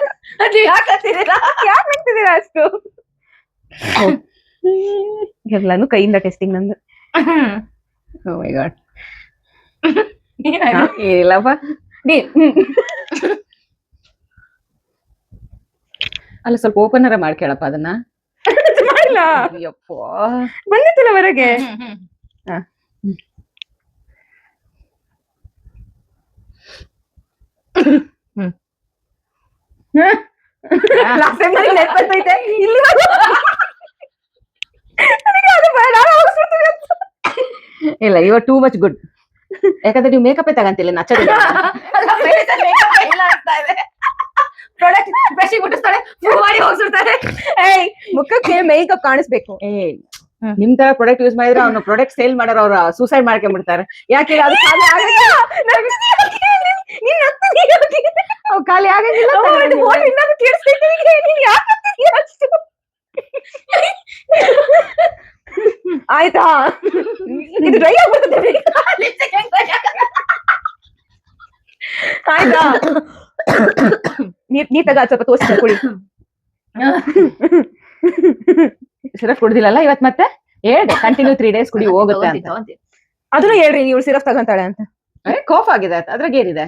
ಯಾಕೆ ಮಾಡ್ತಿದ್ದೀರಾ ಅಷ್ಟು? ಎಲ್ಲಾನು ಕೈಯಿಂದ ಟೆಸ್ಟಿಂಗ್ ನಂದು. ಓ ಮೈ ಗಾಡ್. ಏನಿಲ್ಲಪ್ಪ. ಅಲ್ಲ ಸ್ವಲ್ಪ ಓಪನರ ಮಾಡಿ ಕೇಳಪ್ಪ ಅದನ್ನ. ಮಾಡಿಲ್ಲ, ಬಂದಿತ್ತಲ್ಲ ಹೊರಗೆ. ಇಲ್ಲ, you are too much good. ಯಾಕಂದ್ರೆ ನೀವು ಮೇಕಪ್ ತಗಂತಿಲ್ಲ, ನಚ್ಚೋದಿಲ್ಲ. ಪ್ರಾಡಕ್ಟ್ ಬ್ರಷಿಂಗ್ ಮುಟ್ಟಿಸ್ತಾಳೆ ಮಾಡಿ ಹೋಗ್ಸಿರ್ತಾರೆ. ಏಯ್ ಮುಖಕ್ಕೆ ಮೇಕಪ್ ಕಾಣಿಸ್ಬೇಕು. ನಿಮ್ ತರ ಪ್ರಾಡಕ್ಟ್ ಯೂಸ್ ಮಾಡಿದ್ರೆ ಅವ್ನು ಪ್ರಾಡಕ್ಟ್ ಸೇಲ್ ಮಾಡೋರು ಅವ್ರ ಸೂಸೈಡ್ ಮಾಡ್ಕೊಂಡ್ಬಿಡ್ತಾರೆ. ಯಾಕೆ ಅದು ಖಾಲಿ ಆಗಲ್ಲ. ಅವ್ ಖಾಲಿ ಆಗಂಗಿಲ್ಲ. ಆಯ್ತಾ ಇದು ಡ್ರೈ ಆಗ್ಬಿಡ್ತದೆ. ಆಯ್ತಾ ನೀರ್ ತಗ ಸ್ವಲ್ಪ ತೋರಿಸ್ತಾ ಕುಡಿ. ಸಿರಪ್ ಕುಡ್ದಿಲ್ಲಲ್ಲ ಇವತ್ ಮತ್ತೆ ಹೇಳ್ದೆ ಕಂಟಿನ್ಯೂ 3 days ಕುಡಿ ಹೋಗುತ್ತೆ ಅಂತ. ಅದನ್ನು ಹೇಳ್ರಿ ನೀವು ಸಿರಪ್ ತಗೊಂತಾಳೆ ಅಂತ. ಕಾಫ್ ಆಗಿದೆ ಅದ್ರಾಗ ಏನಿದೆ.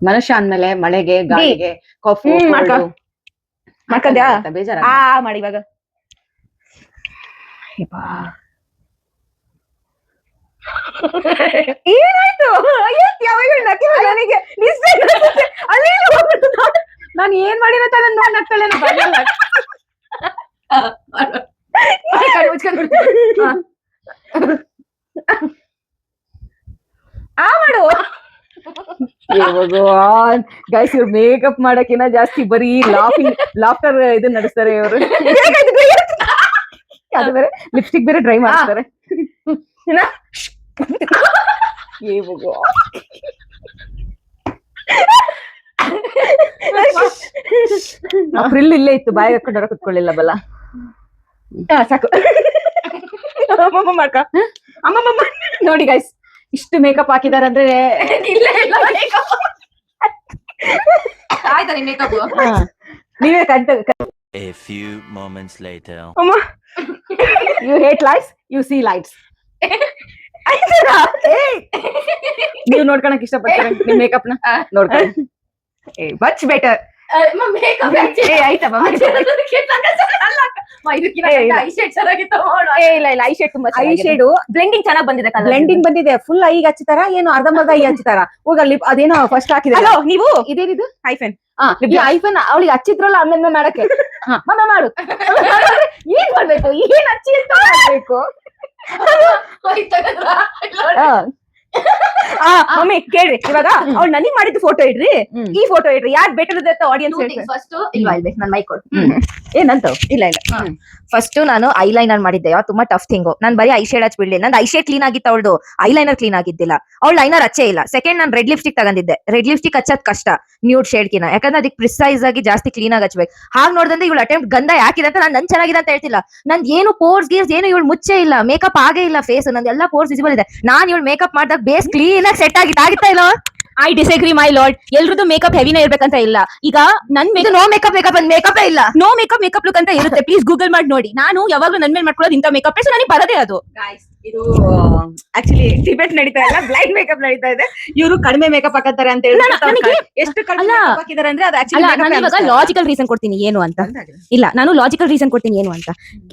ಮನುಷ್ಯ ಅಂದ್ಮೇಲೆ ಮಳೆಗೆ ಗಾಳಿಗೆ ಕಾಫ್ ಮಾಡ್ಕೊಂಡ್ಯಾ ಬೇಜಾರ ಮಾಡಿ ಇವಾಗ. ಏನಾಯ್ತು ನನಗೆ ನಾನು ಏನ್ ಮಾಡಿನ ನೋಡ್ ನಗ್ತಾಳೆ ಮಾಡು. ಗೈಸ್ ಇವ್ರು ಮೇಕಪ್ ಮಾಡಕ್ಕಿನ್ನ ಜಾಸ್ತಿ ಬರೀ ಲಾಫ್ಟರ್ ಇದು ನಡೆಸ್ತಾರೆ ಇವರು. ಅದು ಬೇರೆ ಲಿಪ್ಸ್ಟಿಕ್ ಬೇರೆ ಡ್ರೈ ಮಾಡ್ತಾರೆ. ಫ್ರಿಲ್ ಇಲ್ಲೇ ಇತ್ತು ಬಾಯಿಗೆ ಹಾಕೊಂಡ್ರೆ ಕುತ್ಕೊಳ್ಳಿಲ್ಲ ಬಲ್ಲ. ಸಾಕು ಮಾಡ್ಕ. ಅಮ್ಮಮ್ಮ ನೋಡಿ ಗೈಸ್ ಇಷ್ಟು ಮೇಕಪ್ ಹಾಕಿದಾರೆ ಅಂದ್ರೆ ಆಯ್ತಾ ಮೇಕಪ್ ನೀವೇ ಕಂಟ. A few moments later. You hate lights, you see lights. ನೀವು ನೋಡ್ಕೊಳಕ್ ಇಷ್ಟಪಡ್ತಾರೆ ನಿಮ್ ಮೇಕಪ್ ನ ನೋಡ್ಕೊಳ್ಳಿ. Much better I shade blending ಚೆನ್ನಾಗಿ ಬಂದಿದೆ. ಬ್ಲೆಂಡಿಂಗ್ ಬಂದಿದೆ. ಫುಲ್ ಐಗೆ ಹಚ್ಚಿತಾರ ಏನು ಅರ್ಧಂಬರ್ಧ ಐ ಹಚ್ಚಿತಾರ. ಹೋಗ ಅದೇನೋ ಫಸ್ಟ್ ಹಾಕಿದೆ. ನೀವು ಇದೇನಿದು ಐಫೆನ್ ಐಫೋನ್ ಅವಳಿಗೆ ಹಚ್ಚಿದ್ರಲ್ಲ ಆಮೇಲೆ ಮಾಡಕ್ಕೆ ಮಾಡು. ಏನ್ ಮಾಡ್ಬೇಕು ಏನ್ ಹಚ್ಚಿ ಅಂತ ಮಾಡ್ಬೇಕು. ಮಮ್ಮಿ ಕೇಳ್ರಿ ಇವಾಗ ಅವ್ಳು ನನಗ್ ಮಾಡಿದ್ದು ಫೋಟೋ ಇಡ್ರಿ, ಈ ಫೋಟೋ ಇಡ್ರಿ, ಯಾರು ಬೆಟರ್ ಇದೆ ಅಂತ ಆಡಿಯನ್ಸ್ ಫಸ್ಟ್ ಇಲ್ವಾ ಇಲ್ವೇ ನನ್ ಮೈಕ್ ಕೊಡು. ಏನಂತ ಇಲ್ಲ ಇಲ್ಲ ಫಸ್ಟ್ ನಾನು ಐಲೈನರ್ ಮಾಡಿದ್ದೆ ತುಂಬಾ ಟಫ್ ಥಿಂಗು. ನಾನು ಬರೀ ಐ ಶೇಡ್ ಹಚ್ ಬಿಡ್ಲಿಲ್ಲ. ನಂದು ಐ ಶೇಡ್ ಕ್ಲೀನ್ ಆಗಿತ್ತು, ಅವಳದು ಐಲೈನರ್ ಕ್ಲೀನ್ ಆಗಿದ್ದಿಲ್ಲ. ಅವಳು ಲೈನರ್ ಹಚ್ಚೇ ಇಲ್ಲ. ಸೆಕೆಂಡ್ ನಾನು ರೆಡ್ ಲಿಪ್ಸ್ಟಿಕ್ ತಗೊಂಡಿದ್ದೆ. ರೆಡ್ ಲಿಪ್ಸ್ಟಿಕ್ ಹಚ್ಚೋದ್ ಕಷ್ಟ ನ್ಯೂಡ್ ಶೇಡ್ ಕಿನ, ಯಾಕಂದ್ರೆ ಅದಕ್ಕೆ ಪ್ರಿಸೈಸ್ ಆಗಿ ಜಾಸ್ತಿ ಕ್ಲೀನ್ ಆಗಿ ಹಚ್ಬೇಕು. ಹಾಗೆ ನೋಡಿದ್ರೆ ಇವಳು ಅಟೆಂಪ್ಟ್ ಗಂಧ ಯಾಕಿದೆ ಅಂತ ನಾನು ನನ್ ಚೆನ್ನಾಗಿದೆ ಅಂತ ಹೇಳ್ತಿಲ್ಲ. ನಂದು ಏನು ಪೋರ್ಸ್ ಗೀರ್ಸ್ ಏನು ಇವಳು ಮುಚ್ಚೇ ಇಲ್ಲ, ಮೇಕಪ್ ಆಗೇ ಇಲ್ಲ ಫೇಸ್, ನಂದು ಎಲ್ಲ ಪೋರ್ಸ್ ವಿಸಿಬಲ್ ಇದೆ. ನಾನು ಇವಳು ಮೇಕಪ್ ಮಾಡಿದಾಗ ಬೇಸ್ ಕ್ಲೀನ್ ಆಗಿ ಸೆಟ್ ಆಗಿತ್ತಾ ಇಲ್ಲ. I disagree my lord. ಎಲ್ರದ್ದು ಮೇಕಪ್ ಹೆವಿನೇ ಇರ್ಬೇಕಂತ ಇಲ್ಲ. ಈಗ ನನ್ ನೋ ಮೇಕಪ್ ಮೇಕಪ್ ಇಲ್ಲ, ನೋ ಮೇಕಪ್ ಲುಕ್ ಅಂತ ಇರುತ್ತೆ. ಪ್ಲೀಸ್ ಗೂಗಲ್ ಮಾಡಿ ನೋಡಿ. ನಾನು ಯಾವಾಗ್ಲೂ ನನ್ ಮೇಲೆ ಮಾಡ್ಕೊಳ್ಳೋದು ಇಂಥ ಮೇಕಪ್ ನನಗೆ ಬರದೇ ಅದು. ಇದು ಆಕ್ಚುಲಿ ಡಿಬೇಟ್ ನಡೀತಾ ಇಲ್ಲ, ಬ್ಲೈಂಡ್ ಮೇಕಪ್ ನಡೀತಾ ಇದೆ. ಇವರು ಕಡಿಮೆ ಮೇಕಪ್ ಹಾಕತ್ತಾರೆ ಅಂತ ಹೇಳಿ ಎಷ್ಟು ಕಡಿಮೆ ಹಾಕಿದ್ದಾರೆ ಅಂದ್ರೆ ಅದು ಅಲ್ಲ, ನಾನು ಇವಾಗ ಲಾಜಿಕಲ್ ರೀಸನ್ ಕೊಡ್ತೀನಿ ಏನು ಅಂತ. ಇಲ್ಲ, ನಾನು ಲಾಜಿಕಲ್ ರೀಸನ್ ಕೊಡ್ತೀನಿ ಏನು ಅಂತ.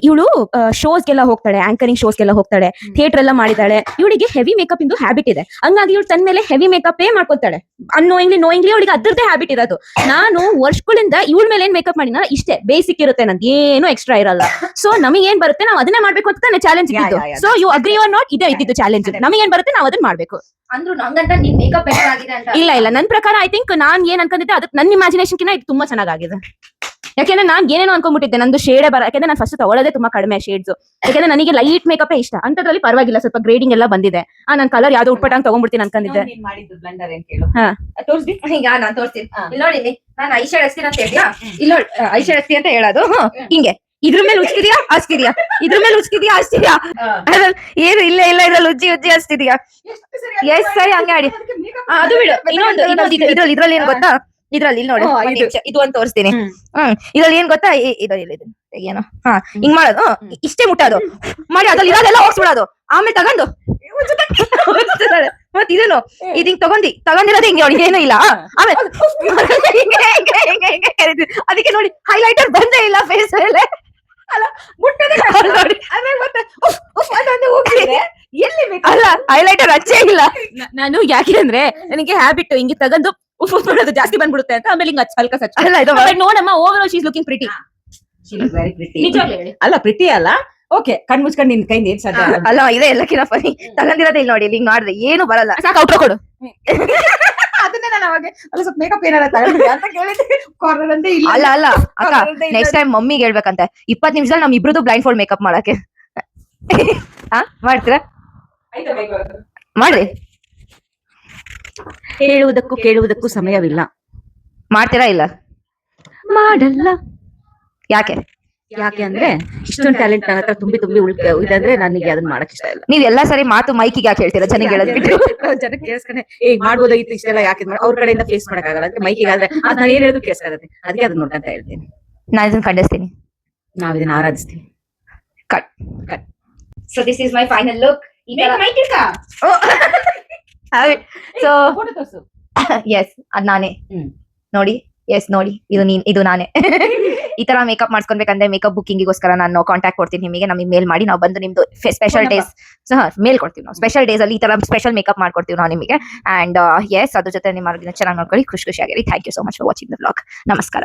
ಇವಳು ಶೋಸ್ಗೆಲ್ಲ ಹೋಗ್ತಾಳೆ, ಆಂಕರಿಂಗ್ ಶೋಸ್ಗೆಲ್ಲ ಹೋಗ್ತಾಳೆ, ಥಿಯೇಟರ್ ಎಲ್ಲ ಮಾಡಿದಾಳೆ. ಇವಳಿಗೆ ಹೆವಿ ಮೇಕಪ್ ಇಂದು ಹ್ಯಾಬಿಟ್ ಇದೆ. ಹಂಗಾಗಿ ಇವಳು ತನ್ನ ಮೇಲೆ ಹೆವಿ ಮೇಕಪ್ ಮಾಡ್ಕೊತಾಳೆ. ನೋಯಿಂಗ್ಲಿ ಅವಳಿಗೆ ಅದ್ರದ್ದೇ ಹ್ಯಾಬಿಟ್ ಇರೋದು. ನಾನು ವರ್ಷಗಳಿಂದ ಇವಳ ಮೇಲೆ ಏನ್ ಮೇಕಪ್ ಮಾಡಿನ ಇಷ್ಟೇ ಬೇಸಿಕ್ ಇರುತ್ತೆ, ನಂದು ಏನು ಎಕ್ಸ್ಟ್ರಾ ಇರಲ್ಲ. ಸೊ ನಮಗೆ ಏನ್ ಬರುತ್ತೆ ನಾವು ಅದನ್ನೇ ಮಾಡ್ಬೇಕು ಅಂತ ಚಾಲೆಂಜ್ ಇತ್ತು. So you agree or not, ಇದೇ ಇದ್ದಿದ್ದು ಚಾಲೆಂಜ್. ನಮಗೆ ಏನ್ ಬರುತ್ತೆ ನಾವು ಅದನ್ನ ಮಾಡ್ಬೇಕು. ಅಂದ್ರು ನಂಗಂತ ನಿನ್ ಮೇಕಪ್ ಬೆಟರ್ ಆಗಿದೆ ಅಂತ ಇಲ್ಲ ನನ್ ಪ್ರಕಾರ ಐ ಥಿಂಕ್ ನಾನ್ ಏನ್ ಅನ್ಕೊಂಡಿದ್ದೆ ಅದಕ್ಕೆ ನನ್ನ ಇಮ್ಯಾಜಿನೇಷನ್ ಕಿನ್ನ ಇದು ತುಂಬಾ ಚೆನ್ನಾಗಿದೆ. ಯಾಕೆಂದ್ರೆ ನಾನ್ ಏನೇನೋ ಅನ್ಕೊಂಡ್ಬಿಟ್ಟಿದ್ದೆ, ನಂದು ಶೇಡೇ ಯಾಕಂದ್ರೆ ನಾನು ಫಸ್ಟ್ ತಗೊಳ್ಳೋದೇ ತುಂಬಾ ಕಡಿಮೆ ಶೇಡ್ಸ್. ಯಾಕಂದ್ರೆ ನನಗೆ ಲೈಟ್ ಮೇಕಪ್ ಇಷ್ಟ. ಅಂತದ್ರಲ್ಲಿ ಪರವಾಗಿಲ್ಲ, ಸ್ವಲ್ಪ ಗ್ರೇಡಿಂಗ್ ಎಲ್ಲ ಬಂದಿದೆ. ನನ್ ಕಲರ್ ಯಾವ್ದು ಉಟ್ಪಟ್ಟಂಗ್ ತಗೊಂಡ್ಬಿಡ್ತೀನಿ ಅನ್ಕೊಂಡಿದ್ದೆ. ತೋರಿಸ್ದಿ ಈಗ ನಾನ್ ತೋರಿಸ್ತೀನಿ. ಇಲ್ಲಿ ನೋಡಿ, ನಾನು ಐ ಶೇಡ್ ಹಚ್ತೀನಿ ಅಂತ ಹೇಳಿದ್ಯಾ, ಇಲ್ಲ ಐ ಶೇಡ್ ಹಚ್ತೀನಿ ಅಂತ ಹೇಳೋದು ಹಿಂಗೆ. ಇದ್ರ ಮೇಲೆ ಉಚ್ಕಿದ್ಯಾ ಹಚ್ತಿದ್ಯಾ, ಇದ್ರ ಮೇಲೆ ಉಚ್ಕಿದ್ಯಾ ಹಚ್ತಿದ್ಯಾ, ಏನು ಇಲ್ಲ ಇದ್ರಲ್ಲಿ ಉಜ್ಜಿ ಹಚ್ತಿದ್ಯಾ. ಎಷ್ಟ್ ಸರಿ ಹಂಗೆ ಆಡಿ. ಅದು ಬಿಡು. ಇನ್ನೊಂದು ಇದ್ರಲ್ಲಿ ಏನ್ ಗೊತ್ತಾ, ಇದ್ರಲ್ಲಿ ಇಲ್ಲಿ ನೋಡಿ ಇದು ಅಂತ ತೋರಿಸ್ತೀನಿ. ಇದ್ರಲ್ಲಿ ಏನ್ ಗೊತ್ತಾ, ಏನೋ ಹಿಂಗ್ ಮಾಡೋದು, ಇಷ್ಟೇ ಮುಟ್ಟೋದು ಮಾಡಿ ಅದ್ರಲ್ಲಿ ಇರೋದೆಲ್ಲ ಹೋಗ್ಸ್ಬಿಡೋದು, ಆಮೇಲೆ ತಗೊಂಡು ಮತ್ ಇದನ್ನು ಇದು ಹಿಂಗ್ ತಗೊಂಡಿರೋದು ಹಿಂಗೆ ಅವಳಿಗೆ ಏನು ಇಲ್ಲ. ಆಮೇಲೆ ಅದಕ್ಕೆ ನೋಡಿ ಹೈಲೈಟರ್ ಬಂದೇ ಇಲ್ಲ ಫೇಸ್ ಮೇಲೆ. ಅಲ್ಲ ಹೈಲೈಟರ್ ಹಚ್ಚೇ ಇಲ್ಲ ನಾನು. ಯಾಕೆ ಅಂದ್ರೆ ನನಗೆ ಹ್ಯಾಬಿಟ್ ಹಿಂಗೆ ತಗೊಂಡು ಮಾಡೋದು ಜಾಸ್ತಿ ಬಂದ್ಬಿಡುತ್ತೆ ಅಂತ. ಆಮೇಲೆ ಹಿಂಗ ಹಲ್ಕ ಸಚ್ ನೋಡಮ್ಮ, over all she is looking pretty. ಅಲ್ಲ ಪ್ರಿಟಿ ಅಲ್ಲ, ಓಕೆ ಕಣ್ ಮುಚ್ಕೊಂಡು ನಿನ್ ಕೈ ನೀರ್ ಸಾಧ್ಯ ಅಲ್ಲ ಇದೆ ಎಲ್ಲಕ್ಕಿನ ಫನಿ. ತಗೊಂಡಿರೋದೇ ಇಲ್ಲಿ ನೋಡಿ, ಹಿಂಗ್ ನೋಡ್ರಿ ಏನು ಬರಲ್ಲ. ಸಾಕು ಔಟ್ರೋ ಕೊಡು. ಅದನ್ನೇ ನಾನು ಅವಾಗ ಅಲ್ಲಿ ಸ್ವಲ್ಪ ಮೇಕಪ್ ಏನಾರ ತಗೊಂಡ್ರಿ ಅಂತ ಕೇಳಿದ್ದೆ. ಕಾರ್ನರ್ ಅಂತೆ ಇಲ್ಲ. ಅಲ್ಲ ಅಲ್ಲ ಅಕ್ಕ ನೆಕ್ಸ್ಟ್ ಟೈಮ್ ಮಮ್ಮಿಗೆ ಹೇಳ್ಬೇಕಂತೆ 20 ನಿಮಿಷದಲ್ಲಿ ನಮ್ ಇಬ್ರದ್ದು ಬ್ಲೈಂಡ್ ಫೋಲ್ಡ್ ಮೇಕಪ್ ಮಾಡಕ್ಕೆ. ಮಾಡ್ತೀರಾ? ಮಾಡ್ರಿ. ಹೇಳುವುದಕ್ಕೂ ಕೇಳುವುದಕ್ಕೂ ಸಮಯವಿಲ್ಲ. ಮಾಡ್ತೀರಾ ಇಲ್ಲ? ಮಾಡಲ್ಲ. ಯಾಕೆ? ಯಾಕೆ ಅಂದ್ರೆ ಇಷ್ಟೊಂದು ಟ್ಯಾಲೆಂಟ್ ನನ್ನ ಹತ್ರ ತುಂಬಿ ಇದಂದ್ರೆ ನನಗೆ ಅದನ್ನ ಮಾಡಕ್ ಇಷ್ಟ ಇಲ್ಲ. ನೀವ್ ಎಲ್ಲಾ ಸರಿ ಮಾತು ಮೈಕಿಗೆ ಯಾಕೆ ಹೇಳ್ತೀರಾ? ಜನಕ್ಕೆ ಹೇಳೋದ್ ಬಿಟ್ಟು. ಜನಕ್ಕೆ ಕೇಳಿಸ್ಕೊಂಡೆ ಮಾಡ್ಬೋದಾಗಿತ್ತು ಇಷ್ಟೆಲ್ಲ ಯಾಕೆ ಅವ್ರ ಕಡೆಯಿಂದ ಫೇಸ್ ಮಾಡಕ್ಕಾಗಲ್ಲ. ಅದಕ್ಕೆ ಮೈಕಿಗೆ ಆದ್ರೆ ಅದ್ ನಾನು ಏನ್ ಹೇಳಿದ್ರು ಕೇಳಿಸ್ಕೊಳ್ಳುತ್ತೆ. ಅದಕ್ಕೆ ಅದನ್ನ ನೋಡ್ಕೊಂತ ಹೇಳ್ತೀನಿ. ನಾನು ಇದನ್ನ ಖಂಡಿಸ್ತೀನಿ. ನಾವ್ ಇದನ್ನ ಆರಾಧಿಸ್ತೀವಿ. Cut. So this is my final look. So yes ಅದ್ ನಾನೇ ನೋಡಿ. ಎಸ್ ನೋಡಿ, ಇದು ನಾನೇ. ಈ ತರ ಮೇಕಪ್ ಮಾಡ್ಸ್ಕೊಬೇಕಂದ್ರೆ ಮೇಕಪ್ ಬುಕ್ಕಿಂಗಿಗೋಸ್ಕರ ನಾನು ಕಾಂಟ್ಯಾಕ್ಟ್ ಕೊಡ್ತೀನಿ ನಿಮಗೆ. ನಮಗೆ ಮೇಲ್ ಮಾಡಿ ನಾವು ಬಂದು ನಿಮ್ದು ಸ್ಪೆಷಲ್ ಡೇಸ್ ಮೇಲ್ ಕೊಡ್ತೀವಿ. ನಾವು ಸ್ಪೆಷಲ್ ಡೇಸ್ ಅಲ್ಲಿ ಈ ತರ ಸ್ಪೆಷಲ್ ಮೇಕಪ್ ಮಾಡ್ಕೊಡ್ತೀವಿ ನಾವು ನಿಮಗೆ. ಅಂಡ್ ಎಸ್ ಅದ್ರ ಜೊತೆ ನಿಮ್ಮ ಆರೋಗ್ಯನ ಚೆನ್ನಾಗಿ ನೋಡ್ಕೊಳ್ಳಿ, ಖುಷಿಯಾಗಿರಿ. Thank you so much for watching the vlog. ನಮಸ್ಕಾರ.